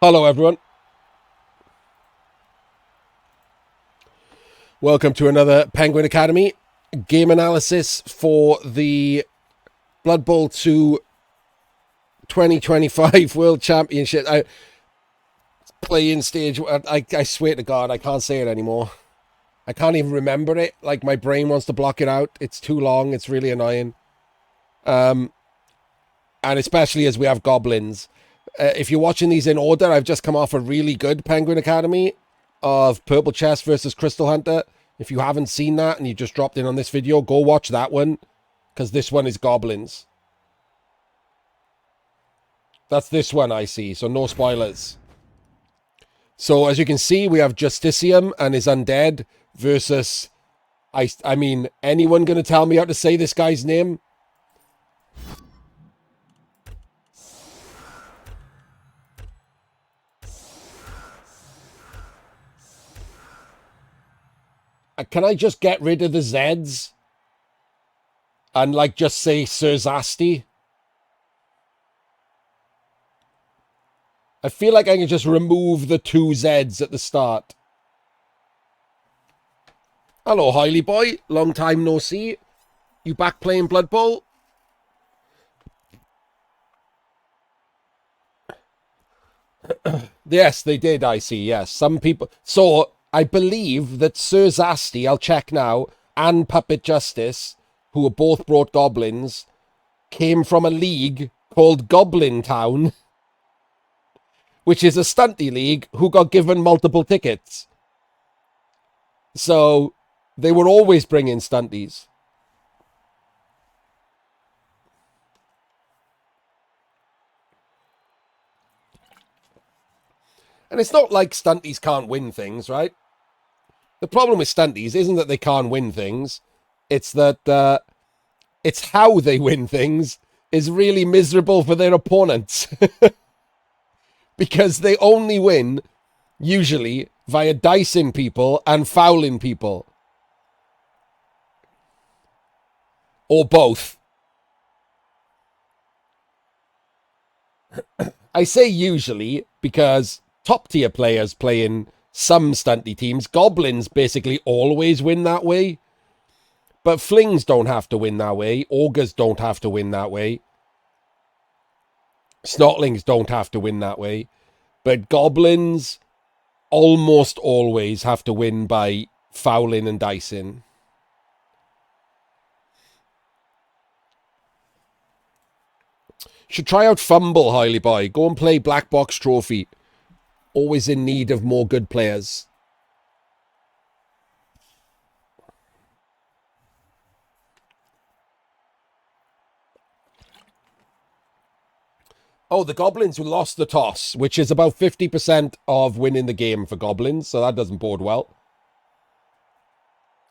Hello, everyone. Welcome to another Penguin Academy game analysis for the Blood Bowl 2 2025 World Championship. Play-in stage. I swear to God, I can't say it anymore. I can't even remember it. Like, my brain wants to block it out. It's too long. It's really annoying. And especially as we have Goblins. If you're watching these in order, I've just come off a really good Penguin Academy of Purple Chest versus Crystal Hunter. If you haven't seen that and you just dropped in on this video, go watch that one, because this one is Goblins. That's this one I see, so no spoilers. So as you can see, we have Justicium and his Undead versus, I mean, anyone going to tell me how to say this guy's name? Can I just get rid of the Zs? And, like, just say Szczurzasty? I feel like I can just remove the two Zs at the start. Hello, Hiley boy. Long time no see. You back playing Blood Bowl? Yes, they did, I see, yes. Some people... So, I believe that Szczurzasty, I'll check now, and Puppet Justice, who were both brought Goblins, came from a league called Goblin Town, which is a stunty league who got given multiple tickets. So, they were always bringing stunties. And it's not like stunties can't win things, right? The problem with stunties isn't that they can't win things. It's that it's how they win things is really miserable for their opponents. Because they only win, usually, via dicing people and fouling people. Or both. I say usually because top tier players play in some stunty teams. Goblins basically always win that way. But flings don't have to win that way. Ogres don't have to win that way. Snotlings don't have to win that way. But goblins almost always have to win by fouling and dicing. Should try out Fumble, Hiley boy. Go and play Black Box Trophy. Always in need of more good players. Oh, the Goblins who lost the toss, which is about 50% of winning the game for Goblins, so that doesn't bode well.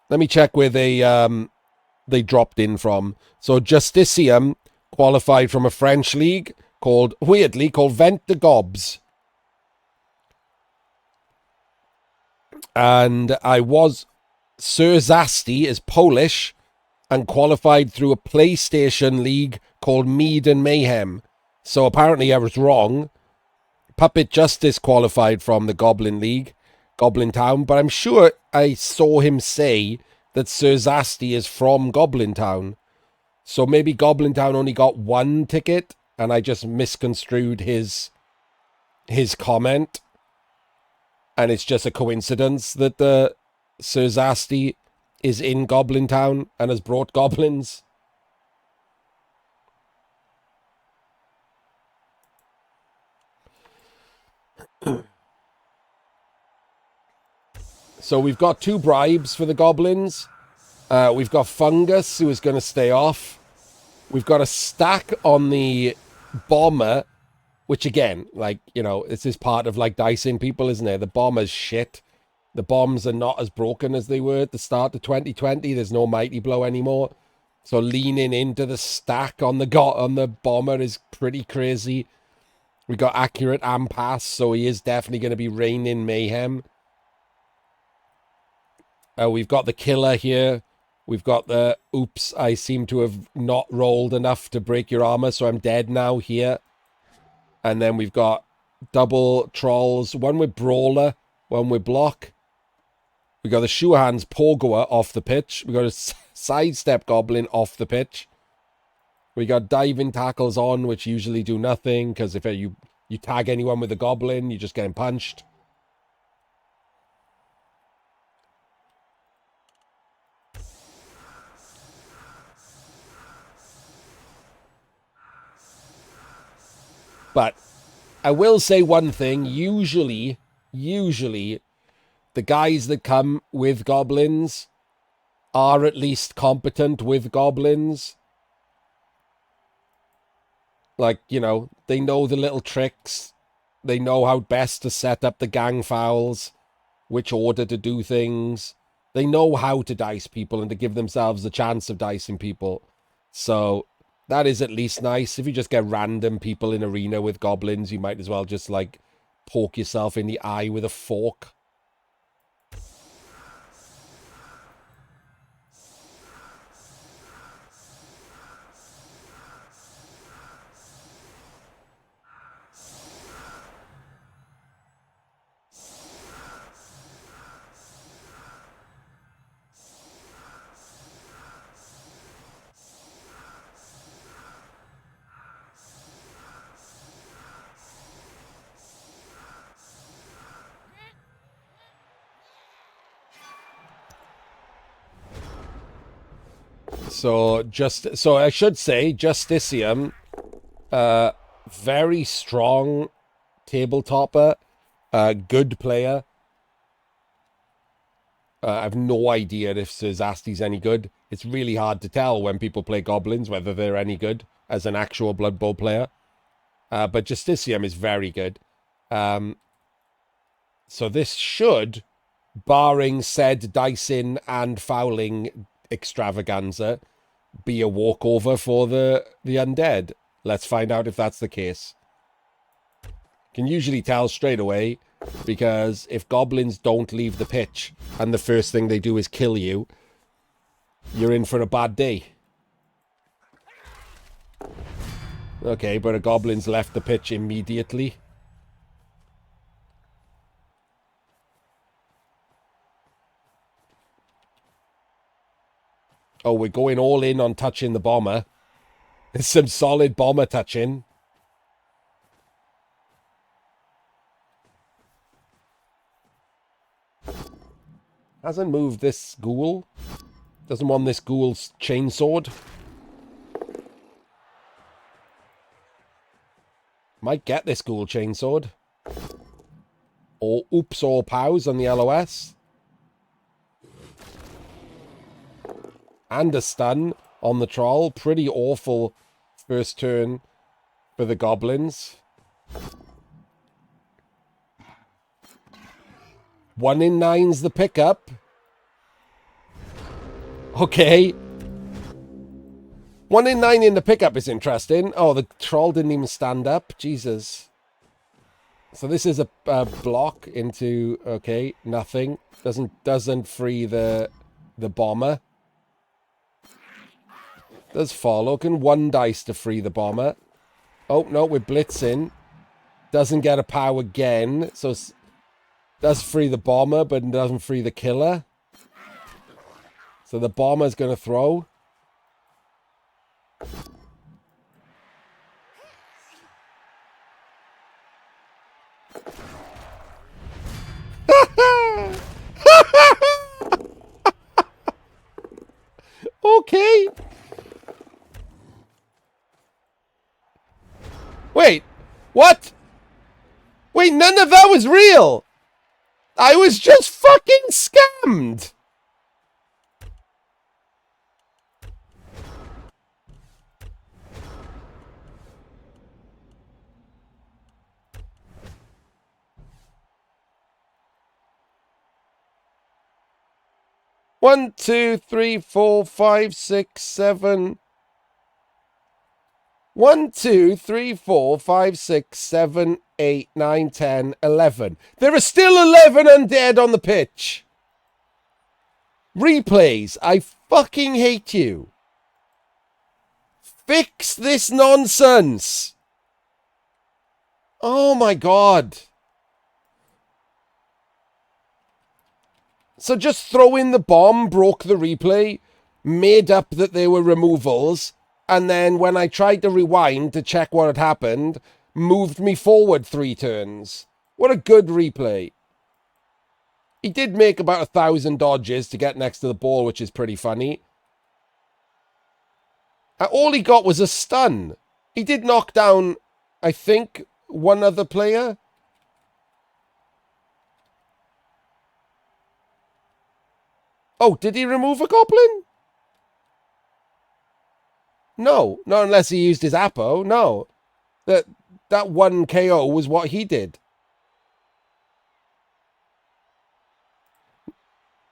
Let me check where they dropped in from. So Justicium qualified from a French league called, weirdly, called Vent de Gobs. And Szczurzasty is Polish and qualified through a PlayStation league called Mead and Mayhem. So apparently I was wrong. Puppet Justice qualified from the Goblin League, Goblin Town, but I'm sure I saw him say that Szczurzasty is from Goblin Town. So maybe Goblin Town only got one ticket and I just misconstrued his comment. And it's just a coincidence that the Szczurzasty is in Goblin Town and has brought goblins. So we've got two bribes for the goblins. We've got Fungus, who is going to stay off. We've got a stack on the bomber, which again, like, you know, this is part of like dicing people, isn't it? The bomber's shit. The bombs are not as broken as they were at the start of 2020. There's no Mighty Blow anymore. So leaning into the stack on the bomber is pretty crazy. We got accurate and pass, so he is definitely going to be raining mayhem. We've got the killer here. We've got the, oops, I seem to have not rolled enough to break your armor, so I'm dead now here. And then we've got double trolls. One with brawler, one with block. We got the sure hands pogoer off the pitch. We got a sidestep goblin off the pitch. We got diving tackles on, which usually do nothing, because if you tag anyone with a goblin, you're just getting punched. But I will say one thing. Usually, the guys that come with goblins are at least competent with goblins. Like, you know, they know the little tricks. They know how best to set up the gang fouls, which order to do things. They know how to dice people and to give themselves the chance of dicing people. So that is at least nice. If you just get random people in arena with goblins, you might as well just, like, poke yourself in the eye with a fork. So I should say Justicium, very strong tabletopper, good player. I have no idea if Szczurzasty's any good. It's really hard to tell when people play goblins whether they're any good as an actual Blood Bowl player. But Justicium is very good. So this should, barring said dicing and fouling extravaganza, be a walkover for the Undead. Let's find out if that's the case. Can usually tell straight away, because if goblins don't leave the pitch and the first thing they do is kill you, you're in for a bad day. Okay, but a goblin's left the pitch immediately. Oh, we're going all in on touching the bomber. There's some solid bomber touching. Hasn't moved this ghoul. Doesn't want this ghoul's chainsword. Might get this ghoul chainsword. Or oops or pows on the LOS. And a stun on the troll. Pretty awful first turn for the goblins. 1 in 9's the pickup. Okay. 1 in 9 in the pickup is interesting. Oh, the troll didn't even stand up. Jesus. So this is a block into... Okay, nothing. Doesn't free the bomber. Does follow. Can 1 dice to free the bomber. Oh, no, we're blitzing. Doesn't get a pow again. So does free the bomber, but doesn't free the killer. So the bomber's going to throw. Okay. Wait, what? Wait, none of that was real. I was just fucking scammed. One, two, three, four, five, six, seven. 1, 2, 3, 4, 5, 6, 7, 8, 9, 10, 11. There are still 11 undead on the pitch. Replays, I fucking hate you. Fix this nonsense. Oh my god. So just throw in the bomb, broke the replay, made up that they were removals, and then when I tried to rewind to check what had happened, moved me forward 3 turns. What a good replay. He did make about 1,000 dodges to get next to the ball, which is pretty funny. And all he got was a stun. He did knock down, I think, one other player. Oh, did he remove a goblin? No, not unless he used his Apo. No, that one KO was what he did.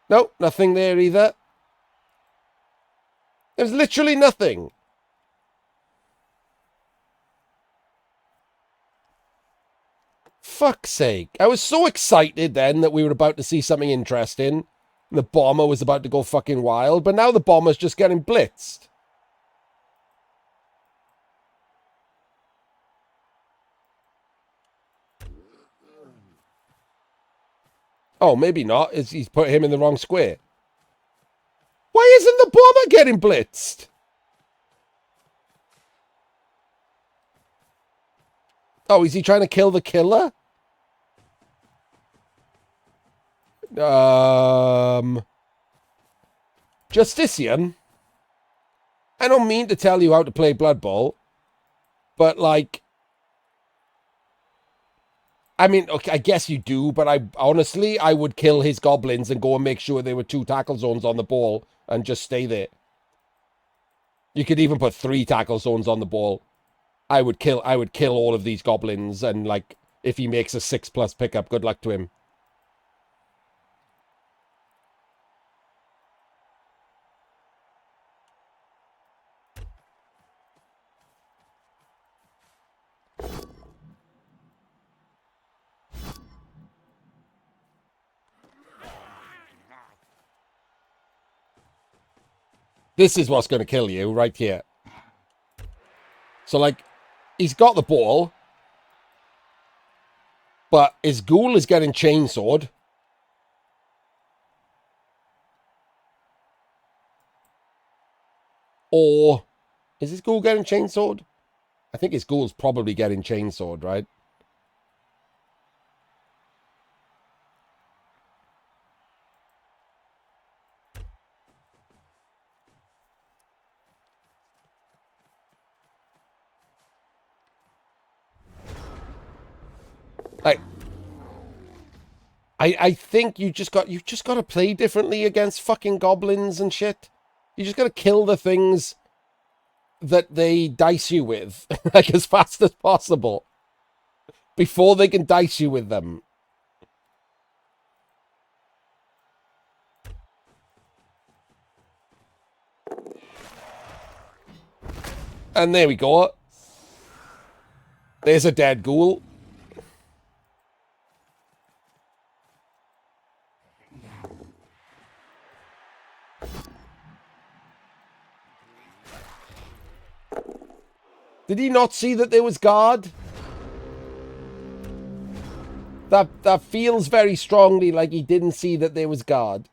No, nothing there either. There's literally nothing. Fuck's sake. I was so excited then that we were about to see something interesting. The bomber was about to go fucking wild, but now the bomber's just getting blitzed. Oh, maybe not. He's put him in the wrong square. Why isn't the bomber getting blitzed? Oh, is he trying to kill the killer? Justicium? I don't mean to tell you how to play Blood Bowl, but like... I mean, okay, I guess you do, but I would kill his goblins and go and make sure there were 2 tackle zones on the ball and just stay there. You could even put 3 tackle zones on the ball. I would kill all of these goblins, and like, if he makes a 6+ pickup, good luck to him. This is what's going to kill you right here. So, like, he's got the ball, but his ghoul is getting chainsawed. Or is his ghoul getting chainsawed? I think his ghoul's probably getting chainsawed, right? Like, I think you just got to play differently against fucking goblins and shit. You just got to kill the things that they dice you with, like, as fast as possible before they can dice you with them. And there we go. There's a dead ghoul. Did he not see that there was guard? That feels very strongly like he didn't see that there was guard.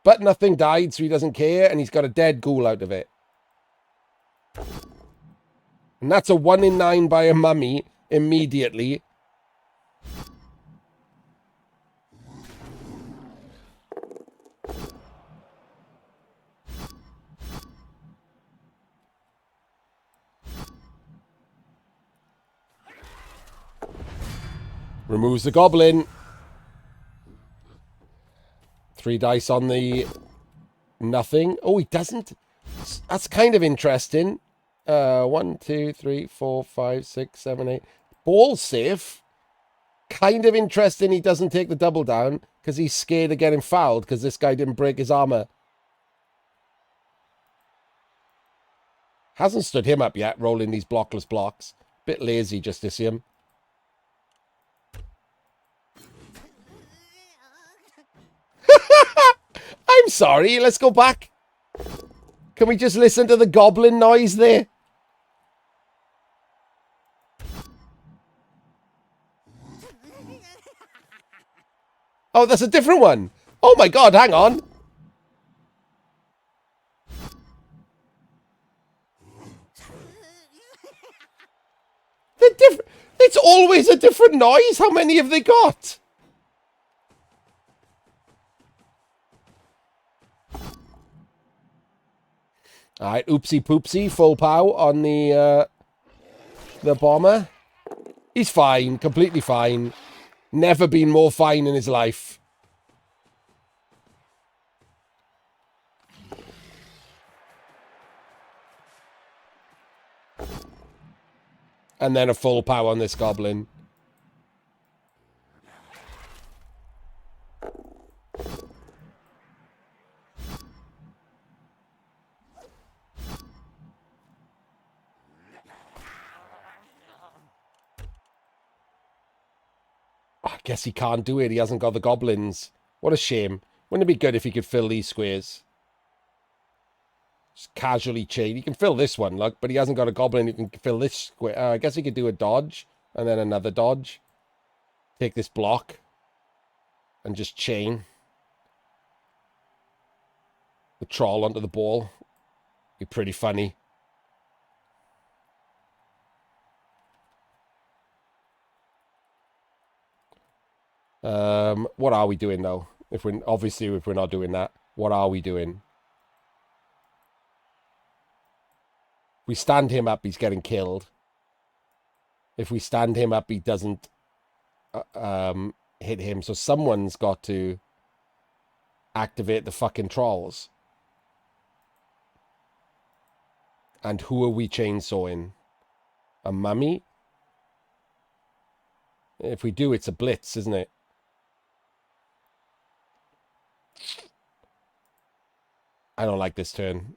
But nothing died, so he doesn't care, and he's got a dead ghoul out of it. And that's a 1 in 9 by a mummy immediately. Removes the goblin. 3 dice on the nothing. Oh, he doesn't. That's kind of interesting. 1, 2, 3, 4, 5, 6, 7, 8. Ball safe. Kind of interesting he doesn't take the double down because he's scared of getting fouled because this guy didn't break his armor. Hasn't stood him up yet, rolling these blockless blocks. Bit lazy, Justicium. I'm sorry, let's go back. Can we just listen to the goblin noise there? Oh, that's a different one. Oh my god, hang on. They're different. It's always a different noise. How many have they got? Alright, oopsie poopsie, full pow on the bomber. He's fine, completely fine. Never been more fine in his life. And then a full pow on this goblin. I guess he can't do it. He hasn't got the goblins. What a shame. Wouldn't it be good if he could fill these squares? Just casually chain. He can fill this one, look, but he hasn't got a goblin who can fill this square. I guess he could do a dodge and then another dodge. Take this block and just chain the troll onto the ball. Be pretty funny. What are we doing though? If we're not doing that, what are we doing? We stand him up, he's getting killed. If we stand him up, he doesn't hit him. So someone's got to activate the fucking trolls. And who are we chainsawing? A mummy? If we do, it's a blitz, isn't it? I don't like this turn.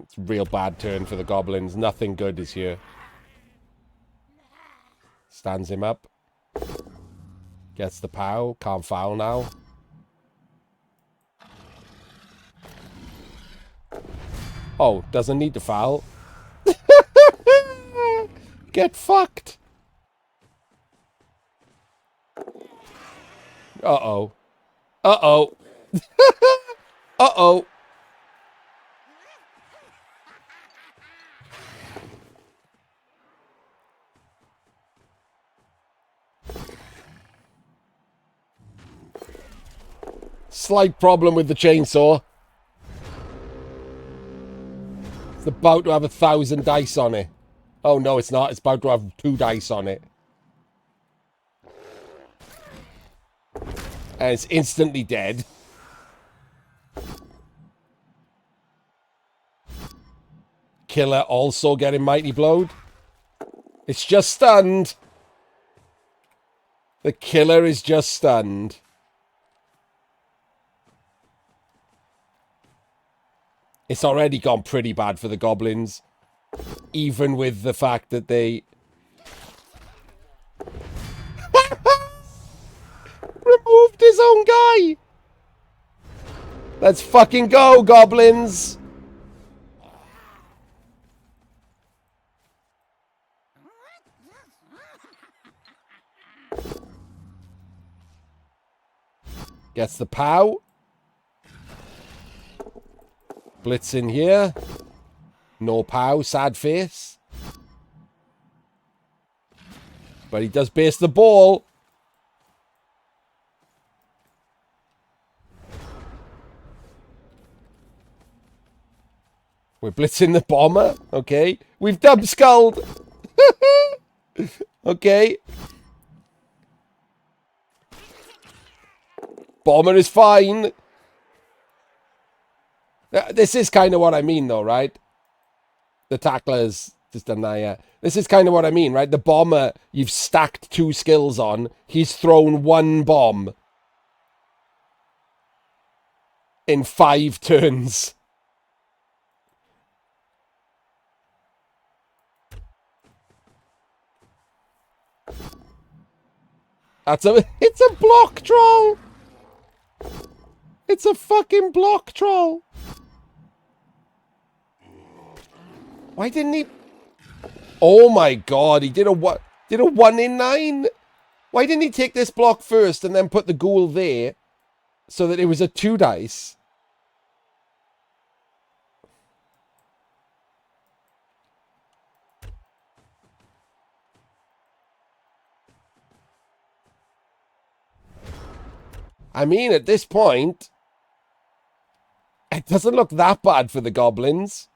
It's a real bad turn for the goblins. Nothing good is here. Stands him up. Gets the pow. Can't foul now. Oh, doesn't need to foul. Get fucked. Uh-oh. Uh-oh. Uh-oh. Slight problem with the chainsaw. It's about to have 1,000 dice on it. Oh, no, it's not. It's about to have 2 dice on it. And it's instantly dead. Killer also getting mighty blowed. It's just stunned. The killer is just stunned. It's already gone pretty bad for the goblins. Even with the fact that they... removed his own guy! Let's fucking go, goblins! Gets the pow. Blitz in here. No pow, sad face. But he does base the ball. We're blitzing the bomber. Okay. We've dub-skulled. Okay. Bomber is fine. This is kind of what I mean, though, right? The tackler's just done this is kind of what I mean, right? The bomber, you've stacked 2 skills on. He's thrown 1 bomb in 5 turns. It's a block troll. It's a fucking block troll. Why didn't he? Oh my god, he did a 1 in 9? Why didn't he take this block first and then put the ghoul there so that it was a 2 dice? I mean, at this point, it doesn't look that bad for the goblins.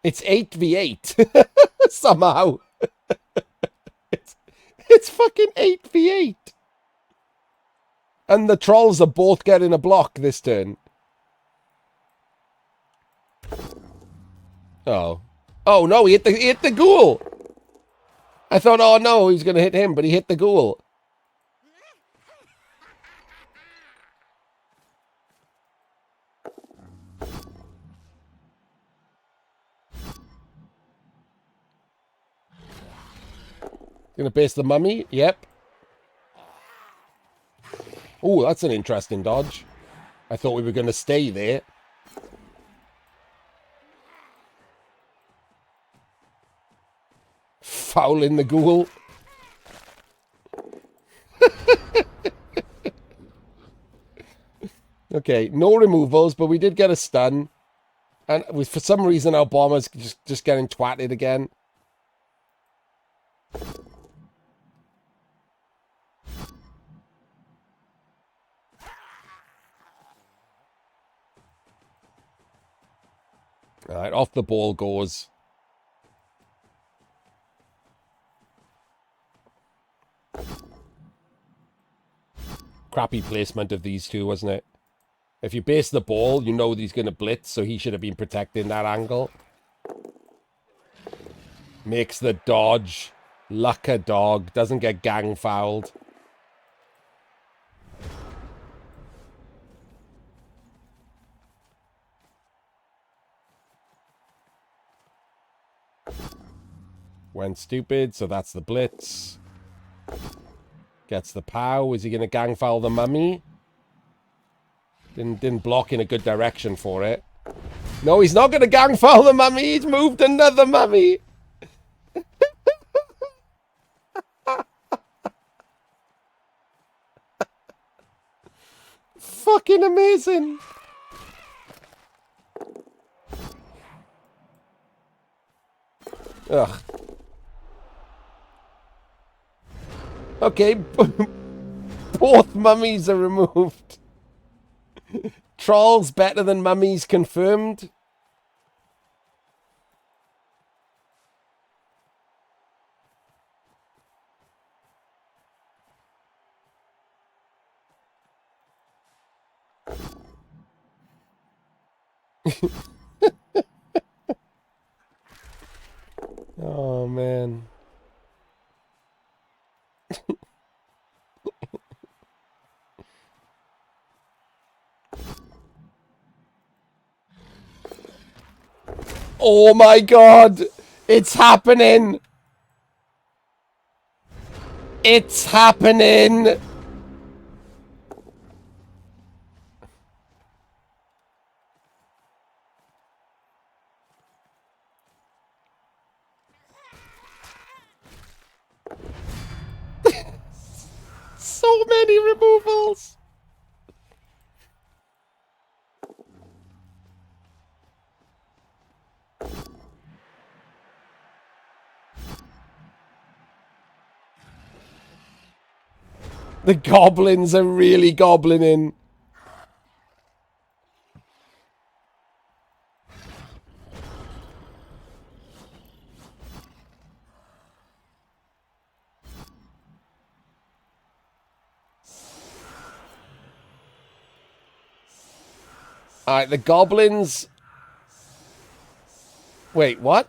It's 8v8 somehow. It's fucking 8v8. And the trolls are both getting a block this turn. Oh. Oh no, he hit the ghoul. I thought, oh no, he's gonna hit him, but he hit the ghoul. Gonna base the mummy? Yep. Oh, that's an interesting dodge. I thought we were gonna stay there. Fouling the ghoul. Okay, no removals, but we did get a stun. And for some reason, our bomber's just getting twatted again. Alright, off the ball goes. Crappy placement of these two, wasn't it? If you base the ball, you know that he's going to blitz, so he should have been protecting that angle. Makes the dodge. Luck a dog. Doesn't get gang fouled. Went stupid, so that's the blitz. Gets the pow. Is he going to gang foul the mummy? Didn't block in a good direction for it. No, he's not going to gang foul the mummy. He's moved another mummy. Fucking amazing. Ugh. Okay. Both mummies are removed. Trolls better than mummies confirmed. Oh, man. Oh my god! It's happening! It's happening! So many removals! The goblins are really goblining. Alright, the goblins... Wait, what?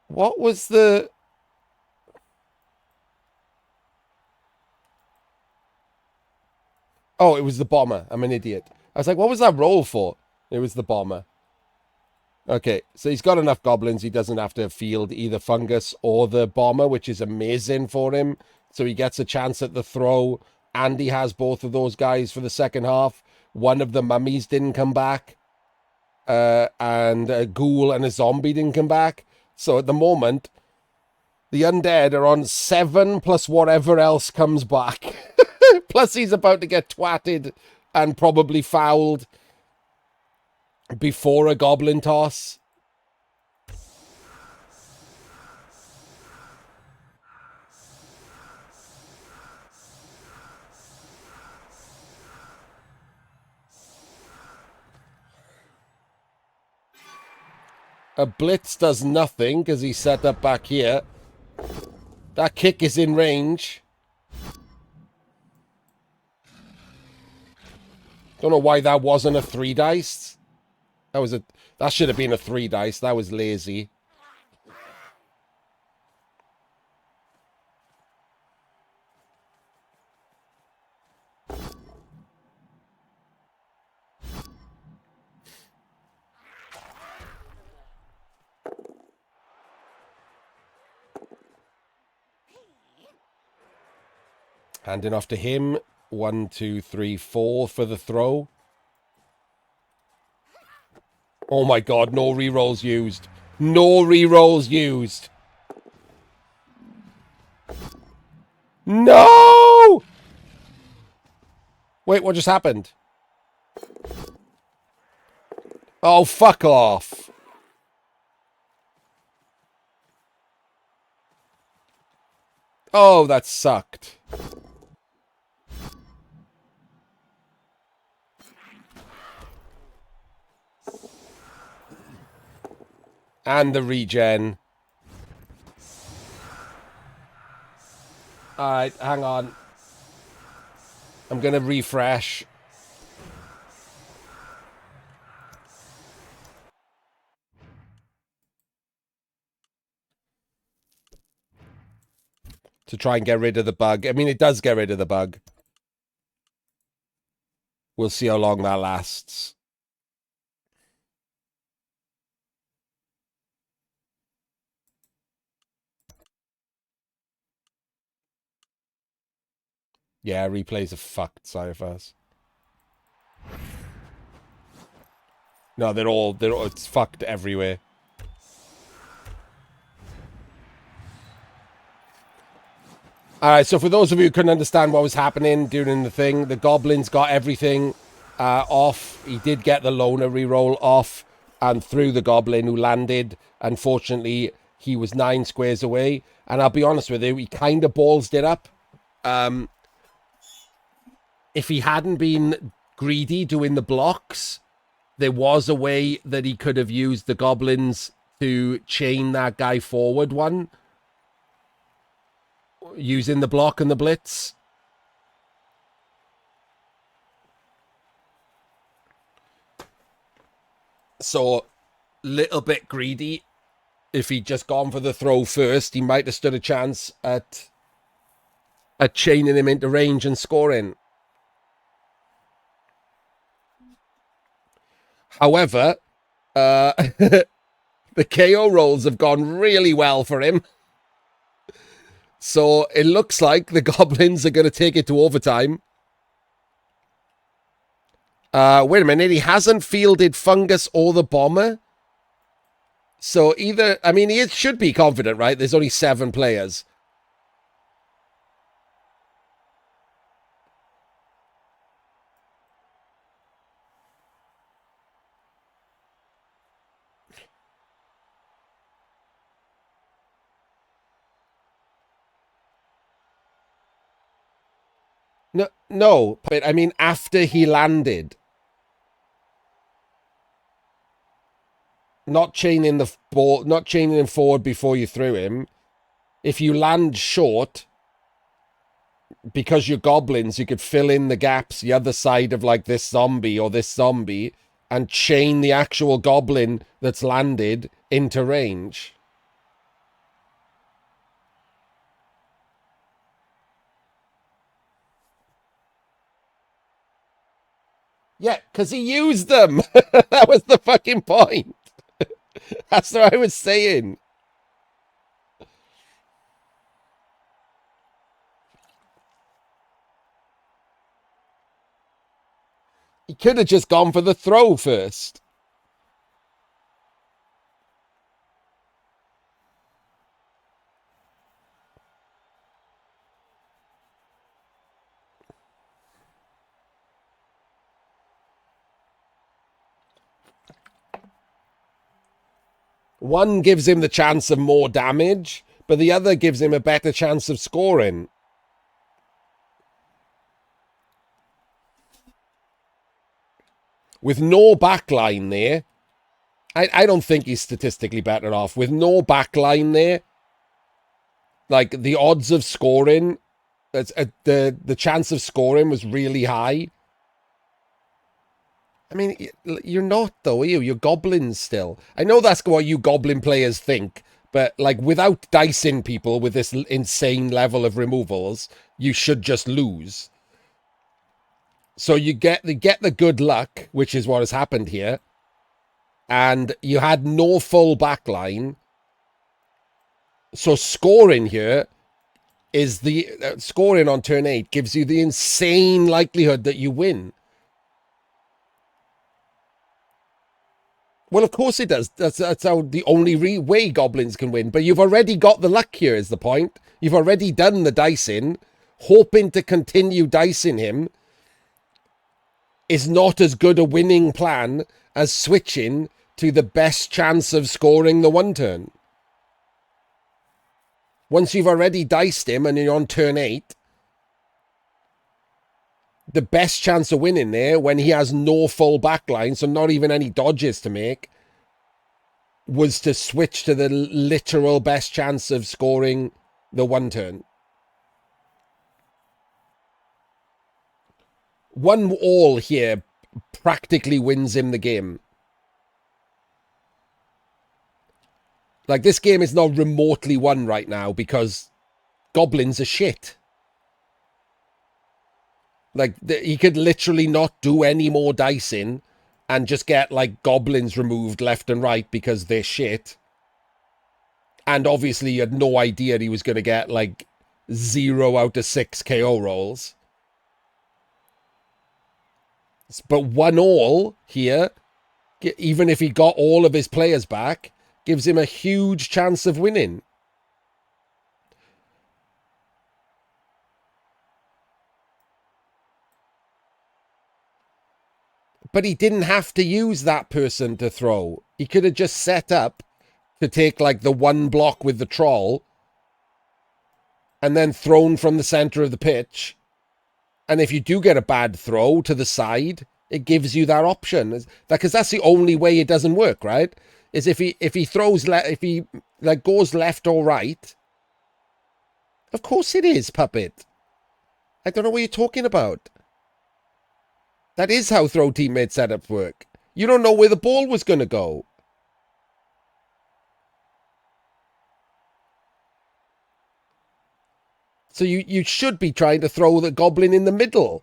What was the... Oh, it was the bomber. I'm an idiot. I was like, what was that roll for? It was the bomber. Okay, so he's got enough goblins. He doesn't have to field either fungus or the bomber, which is amazing for him. So he gets a chance at the throw, and he has both of those guys for the second half. One of the mummies didn't come back, and a ghoul and a zombie didn't come back. So at the moment, the undead are on 7 plus whatever else comes back. Plus he's about to get twatted and probably fouled before a goblin toss. A blitz does nothing because he's set up back here. That kick is in range. Don't know why that wasn't a 3 dice. That should have been a 3 dice. That was lazy. Handing off to him. 1, 2, 3, 4 for the throw. Oh my god, no rerolls used. No rerolls used. No! Wait, what just happened? Oh, fuck off. Oh, that sucked. And the regen. Alright, hang on. I'm going to refresh. To try and get rid of the bug. I mean, it does get rid of the bug. We'll see how long that lasts. Yeah, replays are fucked, Cyphers. No, they're all, it's fucked everywhere. Alright, so for those of you who couldn't understand what was happening during the thing, the goblins got everything off. He did get the loner reroll off and through the goblin who landed. Unfortunately, he was 9 squares away. And I'll be honest with you, he kind of ballsed it up. If he hadn't been greedy doing the blocks, there was a way that he could have used the goblins to chain that guy forward one. Using the block and the blitz. So, little bit greedy. If he'd just gone for the throw first, he might have stood a chance at chaining him into range and scoring. However, the KO rolls have gone really well for him. So it looks like the goblins are going to take it to overtime. Wait a minute, he hasn't fielded fungus or the bomber. So either, I mean, he should be confident, right? There's only 7 players. No, but I mean, after he landed. Not chaining the ball, not chaining him forward before you threw him. If you land short, because you're goblins, you could fill in the gaps the other side of like this zombie or this zombie and chain the actual goblin that's landed into range. Yeah, because he used them. That was the fucking point. That's what I was saying. He could have just gone for the throw first. One gives him the chance of more damage, but the other gives him a better chance of scoring. With no backline there, I don't think he's statistically better off. With no backline there, like the odds of scoring, the chance of scoring was really high. I mean, you're not though, are you? You're goblins still. I know that's what you goblin players think, but like without dicing people with this insane level of removals, you should just lose. So you get the good luck, which is what has happened here, and you had no full backline. So scoring here is the scoring on turn 8 gives you the insane likelihood that you win. Well, of course it does. That's how the only way goblins can win. But you've already got the luck here is the point. You've already done the dicing. Hoping to continue dicing him is not as good a winning plan as switching to the best chance of scoring the one turn. Once you've already diced him and you're on turn 8, the best chance of winning there when he has no full backline, so not even any dodges to make, was to switch to the literal best chance of scoring the one turn. 1-all here practically wins him the game. Like, this game is not remotely won right now because goblins are shit. Like, he could literally not do any more dicing and just get, like, goblins removed left and right because they're shit. And obviously, you had no idea he was going to get, like, 0 out of 6 KO rolls. But 1-all here, even if he got all of his players back, gives him a huge chance of winning. But he didn't have to use that person to throw. He could have just set up to take like the one block with the troll and then thrown from the center of the pitch. And if you do get a bad throw to the side, it gives you that option. Because that's the only way it doesn't work, right? Is if he throws if he like goes left or right. Of course it is, Puppet. I don't know what you're talking about. That is how throw teammate setups work. You don't know where the ball was going to go. So you should be trying to throw the goblin in the middle.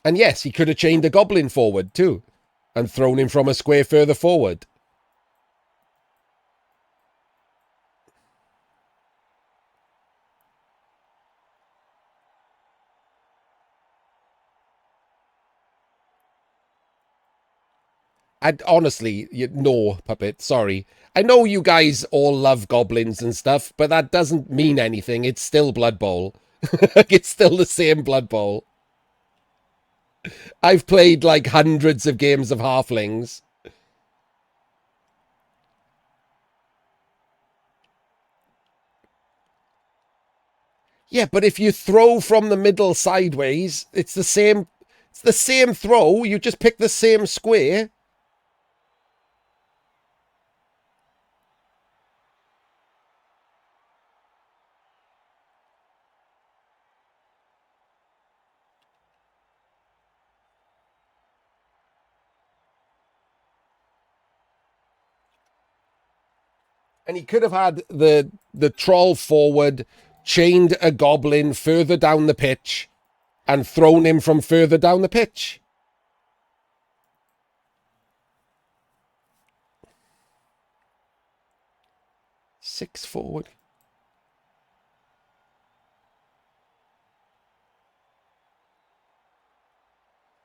And yes, he could have chained a goblin forward too and thrown him from a square further forward. And honestly, no, Puppet, sorry. I know you guys all love goblins and stuff, but that doesn't mean anything. It's still Blood Bowl. It's still the same Blood Bowl. I've played like hundreds of games of halflings. Yeah, but if you throw from the middle sideways, it's the same throw. You just pick the same square. And he could have had the troll forward, chained a goblin further down the pitch, and thrown him from further down the pitch. Six forward.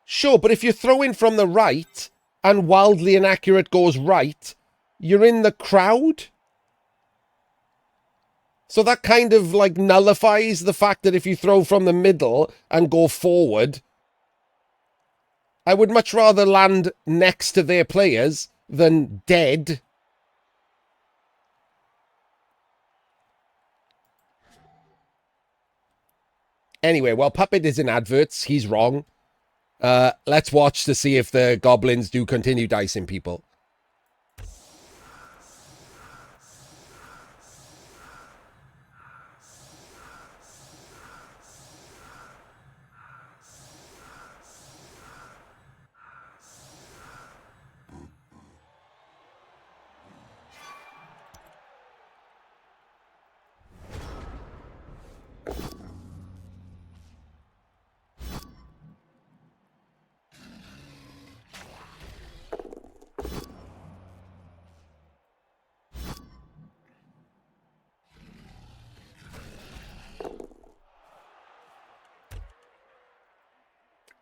Sure, but if you're throwing from the right and wildly inaccurate goes right, you're in the crowd. So that kind of like nullifies the fact that if you throw from the middle and go forward, I would much rather land next to their players than dead. Anyway, well, Puppet is in adverts. He's wrong. Let's watch to see if the goblins do continue dicing people.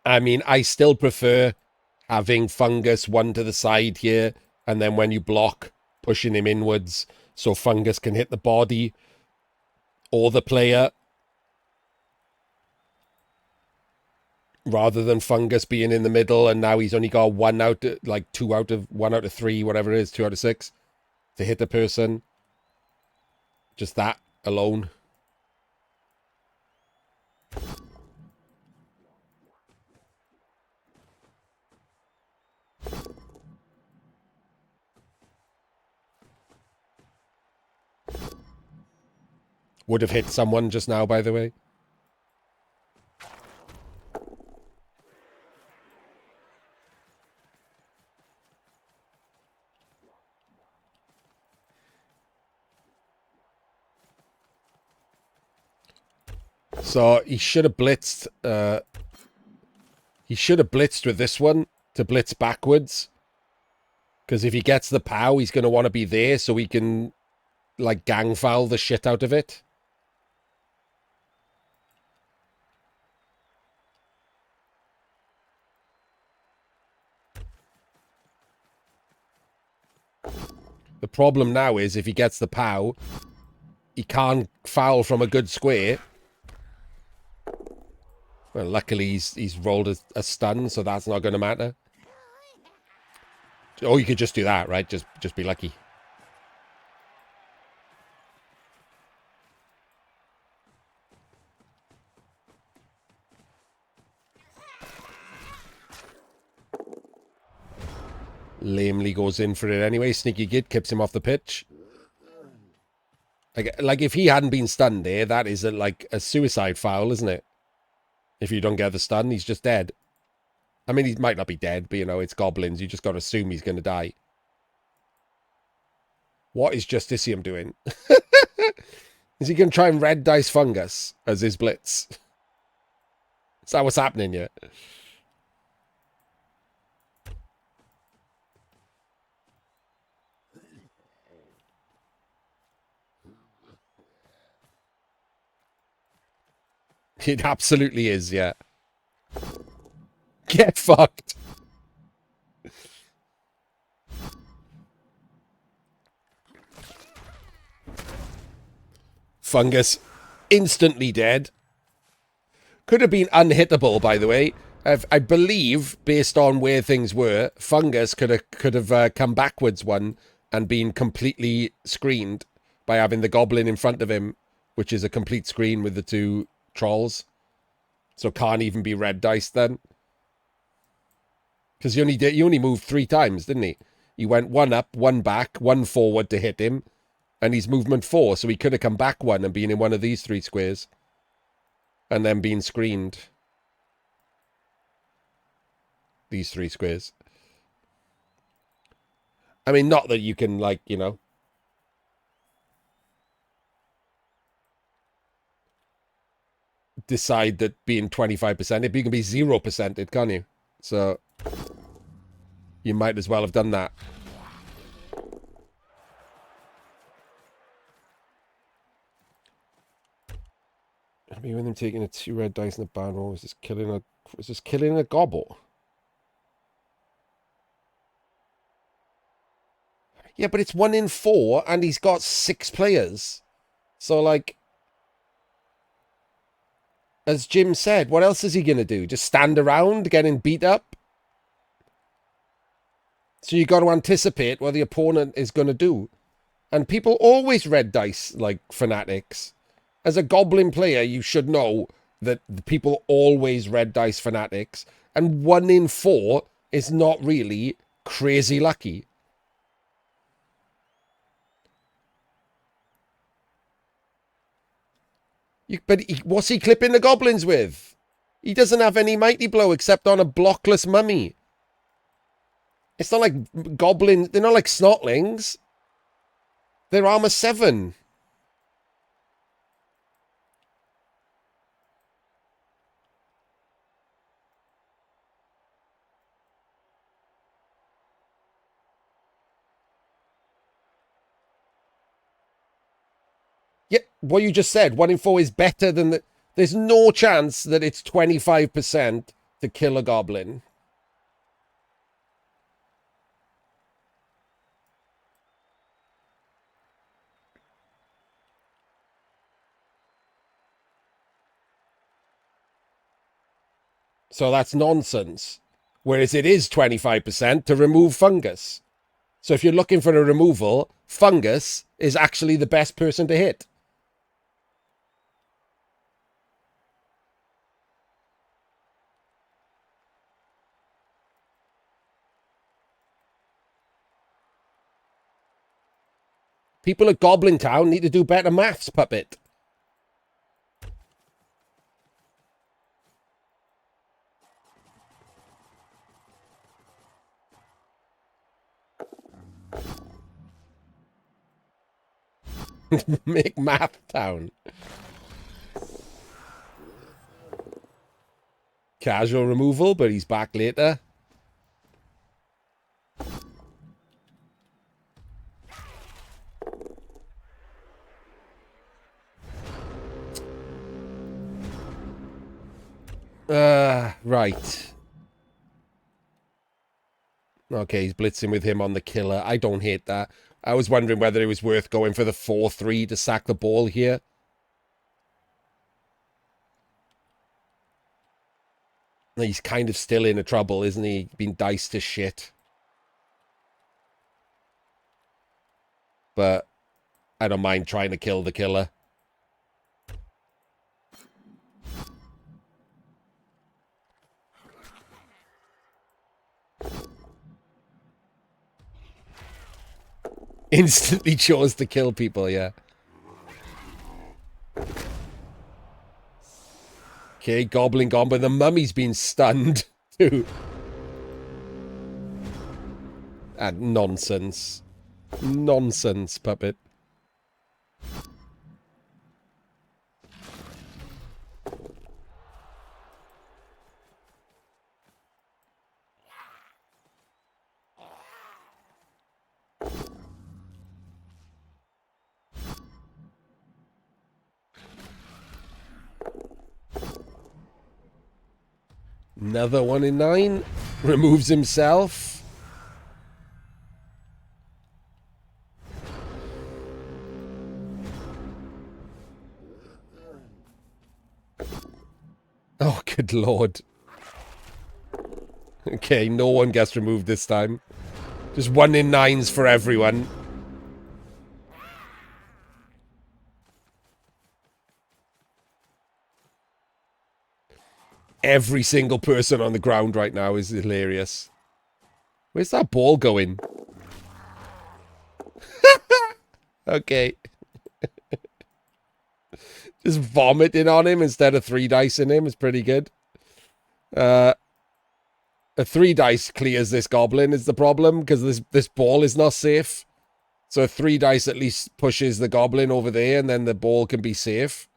I mean, I still prefer having Fungus one to the side here, and then when you block, pushing him inwards so Fungus can hit the body or the player, rather than Fungus being in the middle, and now he's only got one out of 3, whatever it is, 2 out of 6 to hit the person. Just that alone. Would have hit someone just now, by the way. So he should have blitzed. He should have blitzed with this one to blitz backwards. Because if he gets the POW, he's going to want to be there so he can, like, gang foul the shit out of it. The problem now is if he gets the POW, he can't foul from a good square. Well, luckily he's rolled a stun, so that's not going to matter. Or you could just do that, right? Just be lucky. Lamely goes in for it anyway. Sneaky Git keeps him off the pitch. Like if he hadn't been stunned there, that is like a suicide foul, isn't it? If you don't get the stun, he's just dead. I mean, he might not be dead, but, you know, it's goblins. You just got to assume he's going to die. What is Justicium doing? Is he going to try and red dice Fungus as his blitz? Is that what's happening here? It absolutely is, yeah. Get fucked. Fungus instantly dead. Could have been unhittable, by the way. I believe, based on where things were, Fungus could have come backwards one and been completely screened by having the goblin in front of him, which is a complete screen with the 2 trolls. So can't even be red dice then. Because he only moved 3 times, didn't he? He went 1 up, 1 back, 1 forward to hit him. And he's movement 4, so he could have come back 1 and been in one of these 3 squares. And then been screened. These 3 squares. I mean, not that you can, like, you know, decide that being 25%, you can be 0%, can't you? So you might as well have done that. I mean, when I'm taking a 2 red dice and a bad roll, is this killing a gobble? Yeah, but it's 1 in 4, and he's got 6 players. So, like, as Jim said, what else is he going to do? Just stand around getting beat up? So you got to anticipate what the opponent is going to do. And people always red dice like fanatics. As a Goblin player, you should know that the people always red dice fanatics. And 1 in 4 is not really crazy lucky. What's he clipping the goblins with? He doesn't have any mighty blow except on a blockless mummy. It's not like goblins. They're not like snotlings. They're armor 7. Yeah, what you just said, 1 in 4 is better than the... There's no chance that it's 25% to kill a goblin. So that's nonsense. Whereas it is 25% to remove fungus. So if you're looking for a removal, fungus is actually the best person to hit. People at Goblin Town need to do better maths, Puppet. Make Math Town. Casual removal, but he's back later. Right. Okay, he's blitzing with him on the killer. I don't hate that. I was wondering whether it was worth going for the 4-3 to sack the ball here. He's kind of still in a trouble, isn't he? Been diced to shit. But I don't mind trying to kill the killer. Instantly chose to kill people, yeah. Okay, Goblin gone, but the mummy's been stunned, too. Nonsense. Nonsense, Puppet. Another 1 in 9. Removes himself. Oh, good lord. Okay, no one gets removed this time. Just 1 in 9s for everyone. Every single person on the ground right now is hilarious. Where's that ball going? Okay. Just vomiting on him instead of 3 dice in him is pretty good. A 3 dice clears this goblin is the problem, because this ball is not safe. So a 3 dice at least pushes the goblin over there, and then the ball can be safe.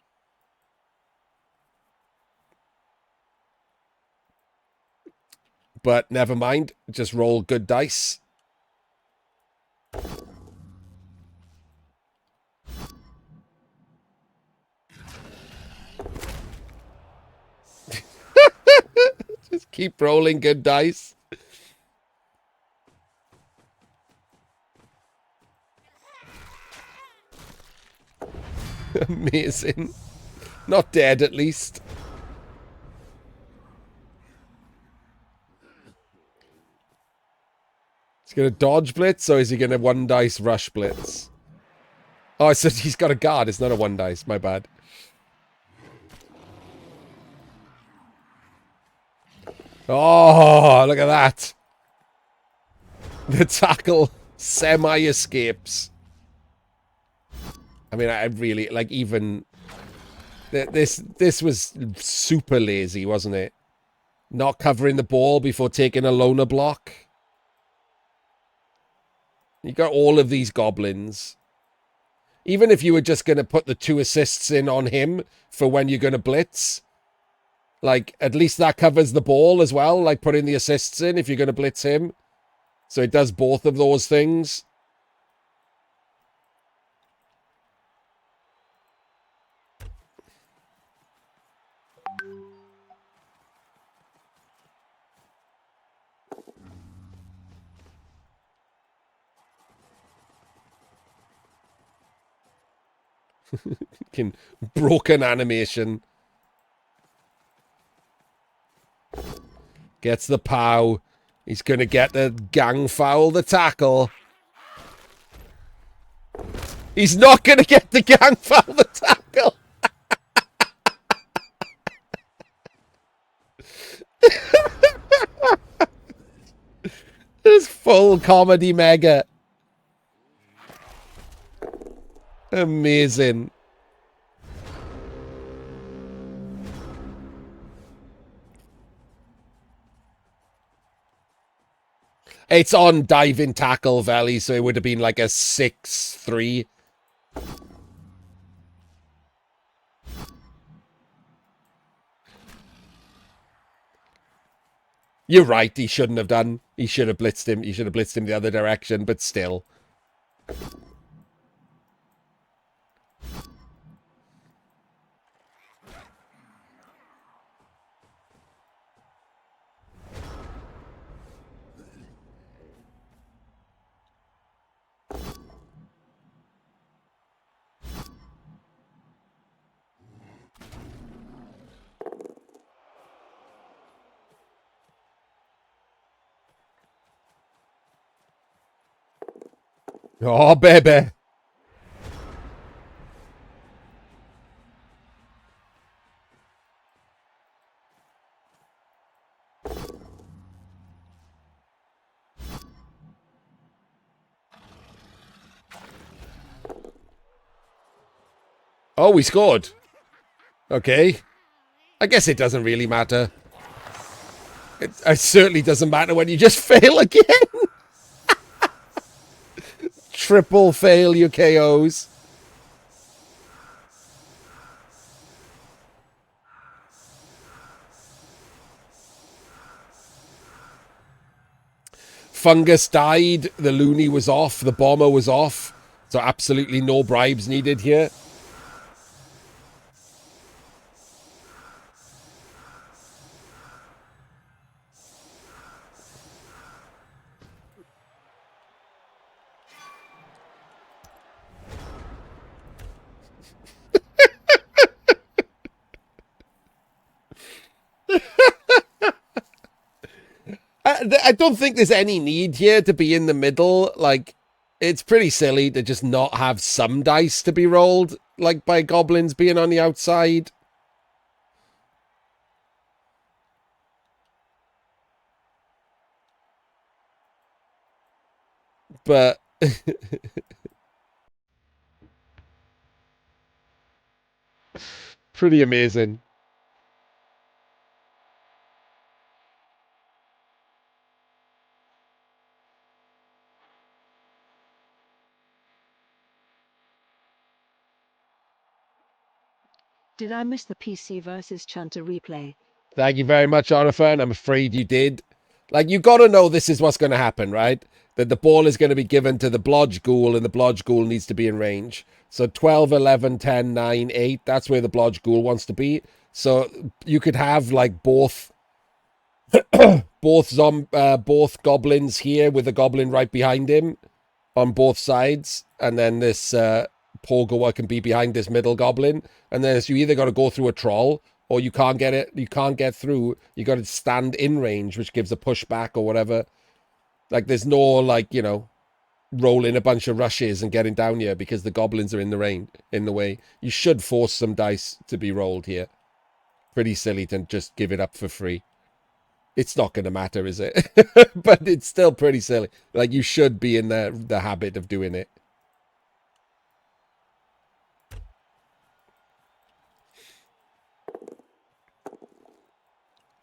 But never mind. Just roll good dice. Just keep rolling good dice. Amazing. Not dead, at least. He's going to dodge blitz, or is he going to one dice rush blitz? Oh, so he's got a guard. It's not a one dice. My bad. Oh, look at that. The tackle semi-escapes. I mean, I really, like, even... This was super lazy, wasn't it? Not covering the ball before taking a loner block. You got all of these goblins. Even if you were just going to put the 2 assists in on him for when you're going to blitz, like, at least that covers the ball as well, like putting the assists in if you're going to blitz him. So it does both of those things. Broken animation. Gets the pow. He's going to get the gang foul, the tackle. He's not going to get the gang foul, the tackle. This full comedy mega. Amazing. It's on diving tackle, Valley, so it would have been like a 6-3. You're right, he shouldn't have done. He should have blitzed him. He should have blitzed him the other direction, but still. Oh, baby. Oh, we scored. Okay. I guess it doesn't really matter. It certainly doesn't matter when you just fail again. Triple fail your KOs. Fungus died. The loony was off. The bomber was off. So absolutely no bribes needed here. I don't think there's any need here to be in the middle. Like, it's pretty silly to just not have some dice to be rolled, like by goblins being on the outside. But pretty amazing. Did I miss the PC versus Chanter replay? Thank you very much, Oliver, and I'm afraid you did. Like, you got to know this is what's going to happen, right? That the ball is going to be given to the Blodge Ghoul, and the Blodge Ghoul needs to be in range. So 12, 11, 10, 9, 8, that's where the Blodge Ghoul wants to be. So you could have, like, both goblins here with a goblin right behind him on both sides, and then this Pogoer can be behind this middle goblin, and then you either got to go through a troll, or you can't get through, you got to stand in range, which gives a pushback or whatever. Like, there's no, like, you know, rolling a bunch of rushes and getting down here because the goblins are in the way. You should force some dice to be rolled here. Pretty silly to just give it up for free. It's not going to matter, is it? But it's still pretty silly. Like, you should be in the habit of doing it.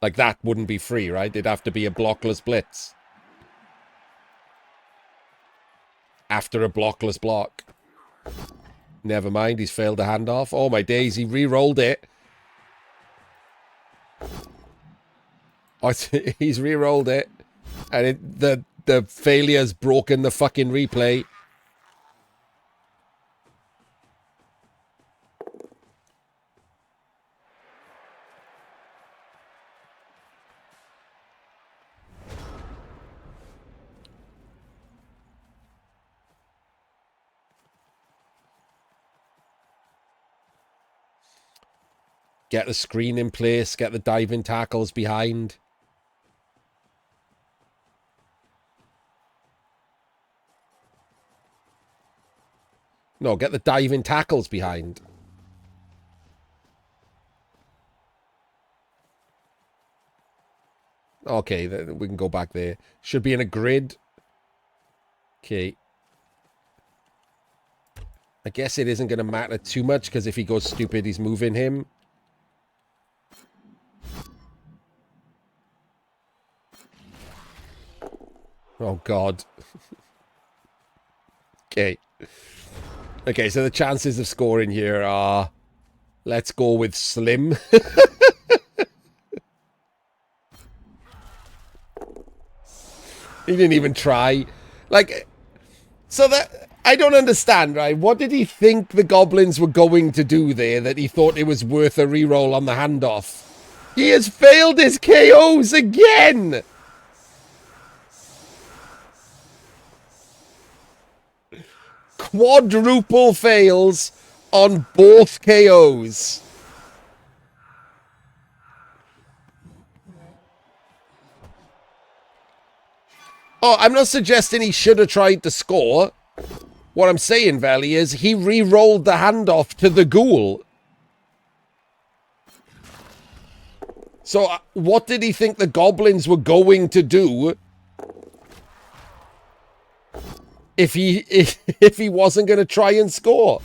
Like, that wouldn't be free, right? It'd have to be a blockless blitz. After a blockless block. Never mind, he's failed the handoff. Oh my days, he re-rolled it. Oh, he's re-rolled it. And the failure's broken the fucking replay. Get the screen in place, get the diving tackles behind. No, get the diving tackles behind. Okay, we can go back there. Should be in a grid. Okay. I guess it isn't going to matter too much, because if he goes stupid, he's moving him. Oh, God. Okay. Okay, so the chances of scoring here are... Let's go with slim. He didn't even try. Like, so that... I don't understand, right? What did he think the goblins were going to do there that he thought it was worth a reroll on the handoff? He has failed his KOs again! Quadruple fails on both KOs. Oh, I'm not suggesting he should have tried to score. What I'm saying, Valley, is he re-rolled the handoff to the ghoul. So what did he think the goblins were going to do if he wasn't going to try and score?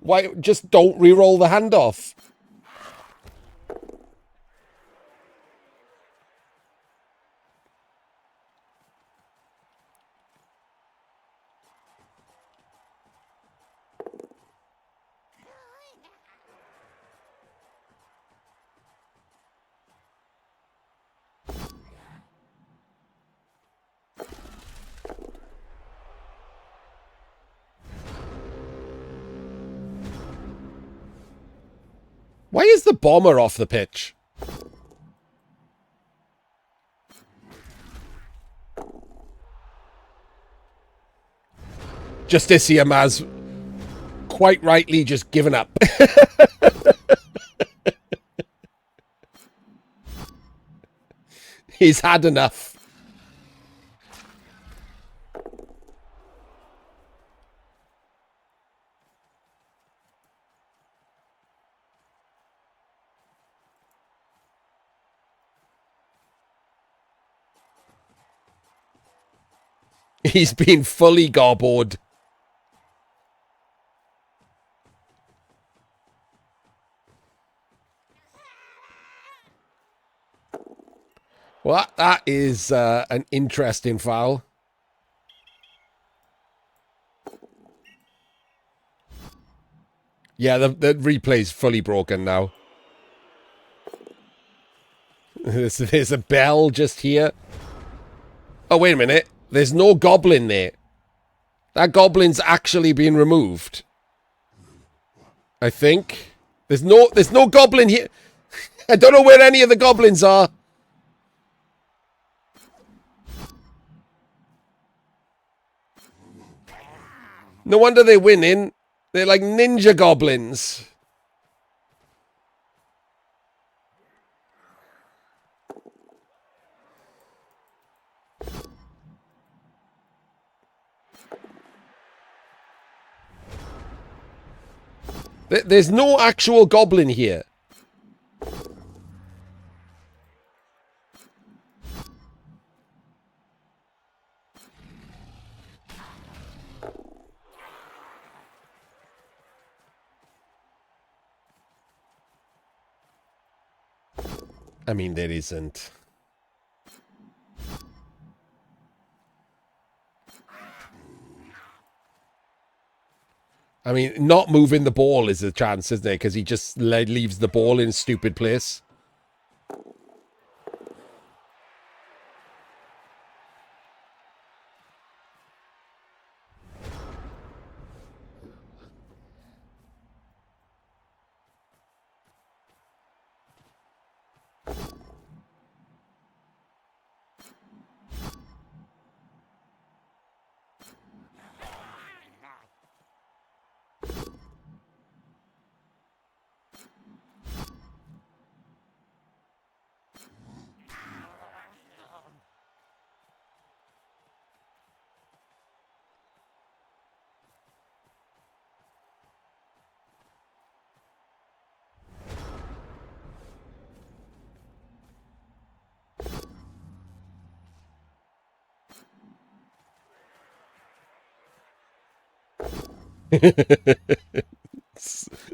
Why just don't re-roll the handoff? Why is the bomber off the pitch? Justicium has quite rightly just given up. He's had enough. He's been fully gobbled. Well, that is an interesting foul. Yeah, the replay's fully broken now. There's a bell just here. Oh, wait a minute. There's no goblin there. That goblin's actually been removed. I think. There's no goblin here. I don't know where any of the goblins are. No wonder they're winning. They're like ninja goblins. There's no actual goblin here. I mean, there isn't. I mean, not moving the ball is a chance, isn't it? Because he just leaves the ball in a stupid place.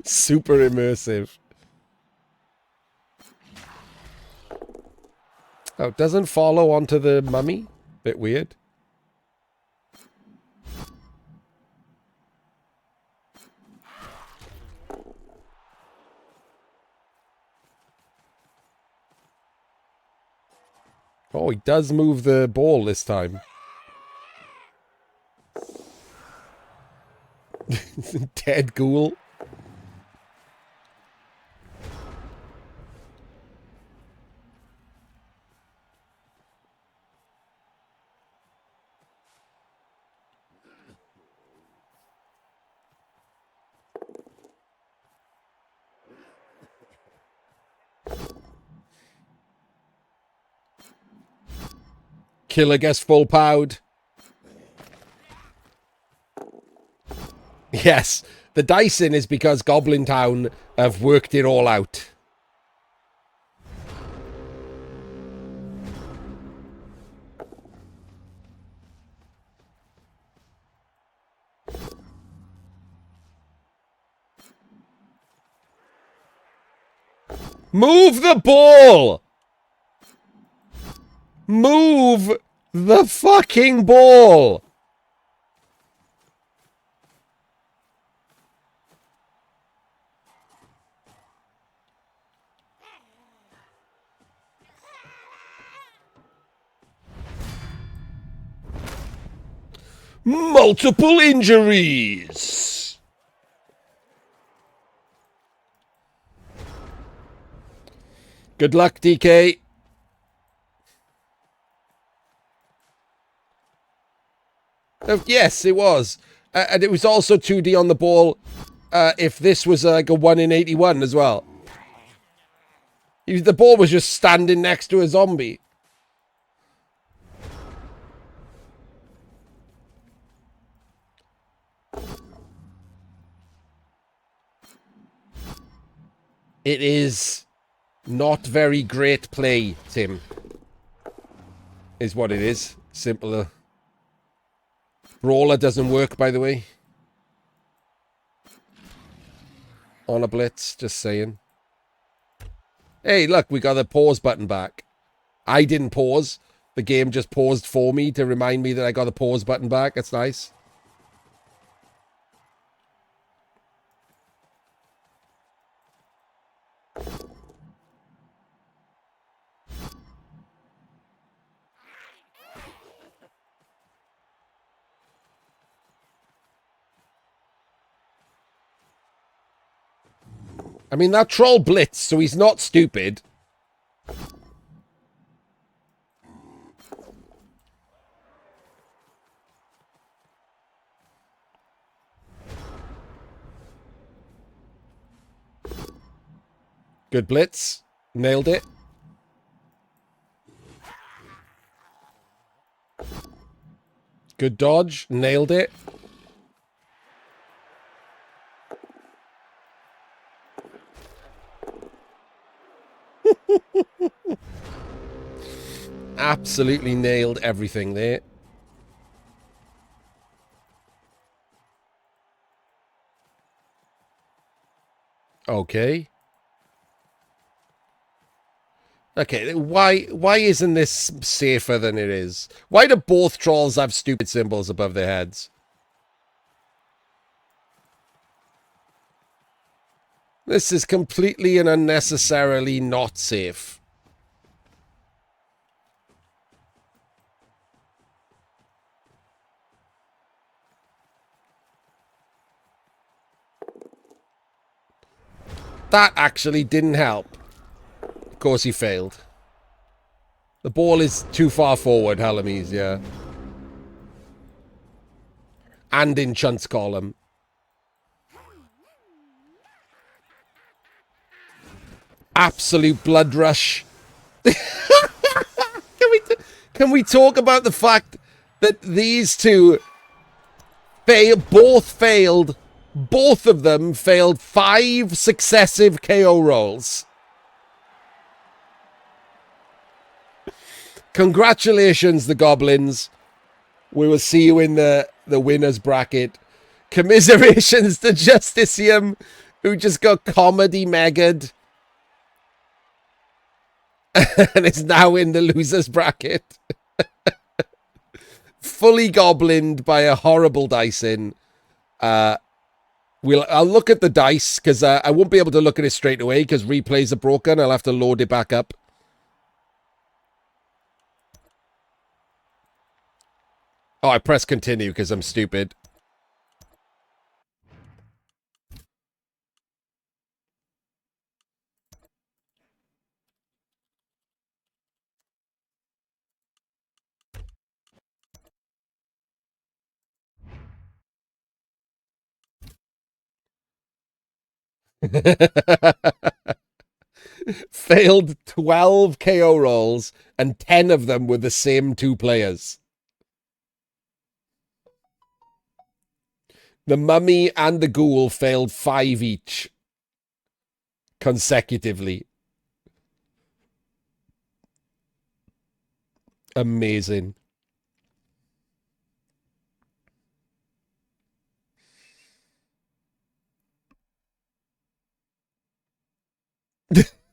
Super immersive. Oh, it doesn't follow onto the mummy? Bit weird. Oh, he does move the ball this time. Dead ghoul. Killer gets full powered. Yes, the dicing is because Goblin Town have worked it all out. Move the ball! Move the fucking ball! Multiple injuries! Good luck, DK. Yes, it was. And it was also 2D on the ball if this was like a 1 in 81 as well. The ball was just standing next to a zombie. It is not very great play, Tim. Is what it is. Simpler. Brawler doesn't work, by the way. On a blitz, just saying. Hey, look, we got the pause button back. I didn't pause. The game just paused for me to remind me that I got the pause button back. That's nice. I mean, that troll blitzed, so he's not stupid. Good blitz. Nailed it. Good dodge. Nailed it. Absolutely nailed everything there. Okay. Okay, why isn't this safer than it is? Why do both trolls have stupid symbols above their heads? This is completely and unnecessarily not safe. That actually didn't help. Of course he failed. The ball is too far forward, Halamise, yeah. And in Chunt's column. Absolute blood rush. Can we talk about the fact that these two both failed? Both of them failed 5 successive KO rolls. Congratulations, the Goblins. We will see you in the winner's bracket. Commiserations to Justicium, who just got comedy megged. And is now in the loser's bracket. Fully goblined by a horrible dicing. I'll look at the dice, because I won't be able to look at it straight away, because replays are broken. I'll have to load it back up. Oh, I press continue because I'm stupid. Failed 12 KO rolls, and 10 of them were the same 2 players. The mummy and the ghoul failed 5 each. Consecutively. Amazing.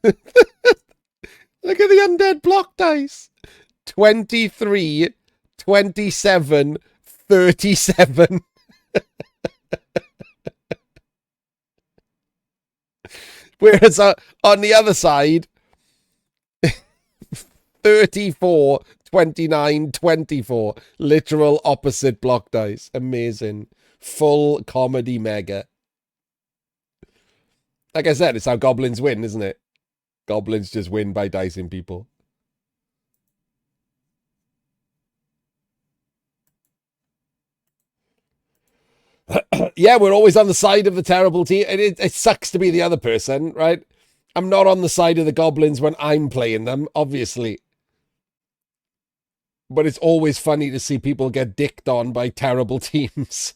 Look at the undead block dice. 23, 27, 37. Whereas on the other side, 34, 29, 24. Literal opposite block dice. Amazing. Full comedy mega. Like I said, it's how goblins win, isn't it? Goblins just win by dicing people. Yeah, we're always on the side of the terrible team. And it sucks to be the other person, right? I'm not on the side of the goblins when I'm playing them, obviously. But it's always funny to see people get dicked on by terrible teams.